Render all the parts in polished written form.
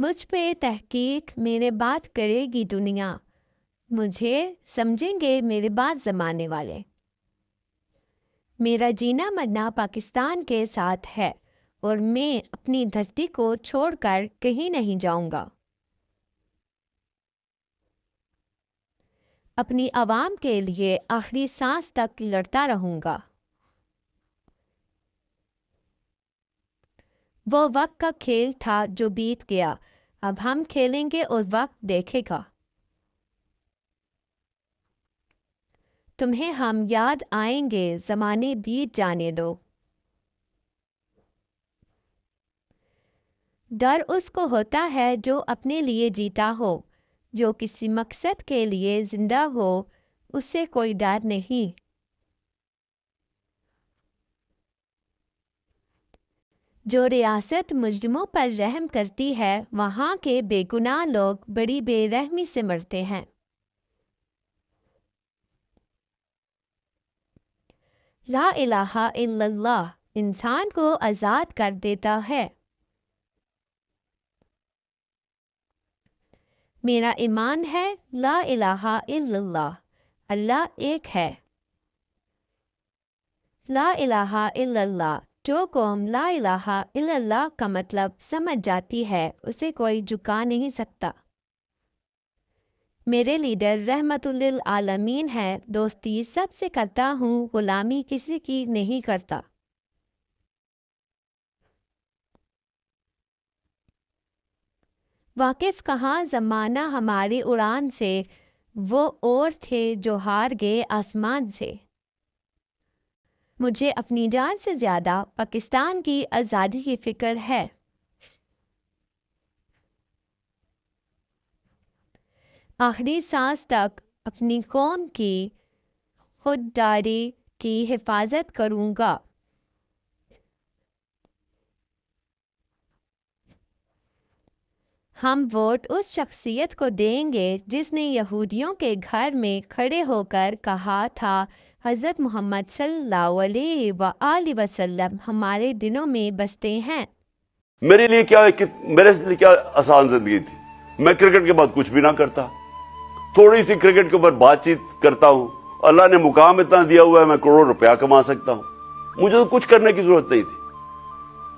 مجھ پہ تحقیق میرے بات کرے گی دنیا، مجھے سمجھیں گے میرے بعد زمانے والے۔ میرا جینا مرنا پاکستان کے ساتھ ہے اور میں اپنی دھرتی کو چھوڑ کر کہیں نہیں جاؤں گا۔ اپنی عوام کے لیے آخری سانس تک لڑتا رہوں گا۔ وہ وقت کا کھیل تھا جو بیت گیا، اب ہم کھیلیں گے اور وقت دیکھے گا۔ تمہیں ہم یاد آئیں گے، زمانے بیت جانے دو۔ ڈر اس کو ہوتا ہے جو اپنے لیے جیتا ہو، جو کسی مقصد کے لیے زندہ ہو، اس سے کوئی ڈر نہیں۔ جو ریاست مجرموں پر رحم کرتی ہے، وہاں کے بے گناہ لوگ بڑی بے رحمی سے مرتے ہیں۔ لا الہ الا اللہ انسان کو آزاد کر دیتا ہے۔ میرا ایمان ہے لا الہ الا اللہ، اللہ ایک ہے۔ لا الہ الا اللہ، جو قوم لا الہ الا اللہ کا مطلب سمجھ جاتی ہے، اسے کوئی جھکا نہیں سکتا۔ میرے لیڈر رحمت للعالمین ہے، دوستی سب سے کرتا ہوں، غلامی کسی کی نہیں کرتا۔ واقف کہاں زمانہ ہماری اڑان سے، وہ اور تھے جو ہار گئے آسمان سے۔ مجھے اپنی جان سے زیادہ پاکستان کی آزادی کی فکر ہے۔ آخری سانس تک اپنی قوم کی خودداری کی حفاظت کروں گا۔ ہم ووٹ اس شخصیت کو دیں گے جس نے یہودیوں کے گھر میں کھڑے ہو کر کہا تھا، حضرت محمد صلی اللہ علیہ وآلہ وسلم ہمارے دلوں میں بستے ہیں۔ میرے لیے کیا آسان زندگی تھی، میں کرکٹ کے بعد کچھ بھی نہ کرتا، تھوڑی سی کرکٹ کے اوپر بات چیت کرتا ہوں، اللہ نے مقام اتنا دیا ہوا ہے میں کروڑ روپیہ کما سکتا ہوں، مجھے تو کچھ کرنے کی ضرورت نہیں تھی۔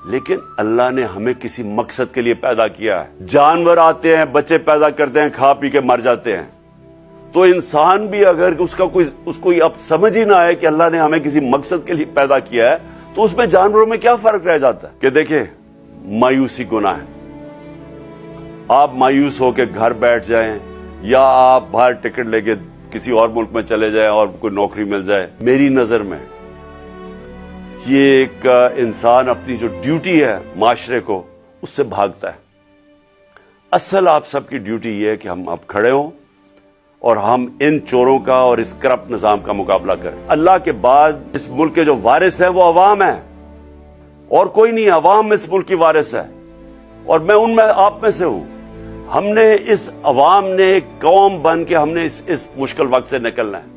لیکن اللہ نے ہمیں کسی مقصد کے لیے پیدا کیا ہے۔ جانور آتے ہیں، بچے پیدا کرتے ہیں، کھا پی کے مر جاتے ہیں، تو انسان بھی اگر اس کو اب سمجھ ہی نہ آئے کہ اللہ نے ہمیں کسی مقصد کے لیے پیدا کیا ہے، تو اس میں جانوروں میں کیا فرق رہ جاتا ہے؟ کہ دیکھیں، مایوسی گناہ ہے۔ آپ مایوس ہو کے گھر بیٹھ جائیں یا آپ باہر ٹکٹ لے کے کسی اور ملک میں چلے جائیں اور کوئی نوکری مل جائے، میری نظر میں یہ ایک انسان اپنی جو ڈیوٹی ہے معاشرے کو، اس سے بھاگتا ہے۔ اصل آپ سب کی ڈیوٹی یہ ہے کہ ہم اب کھڑے ہوں اور ہم ان چوروں کا اور اس کرپٹ نظام کا مقابلہ کریں۔ اللہ کے بعد اس ملک کے جو وارث ہیں وہ عوام ہیں، اور کوئی نہیں، عوام اس ملک کی وارث ہے، اور میں ان میں آپ میں سے ہوں۔ ہم نے اس عوام نے ایک قوم بن کے ہم نے اس مشکل وقت سے نکلنا ہے۔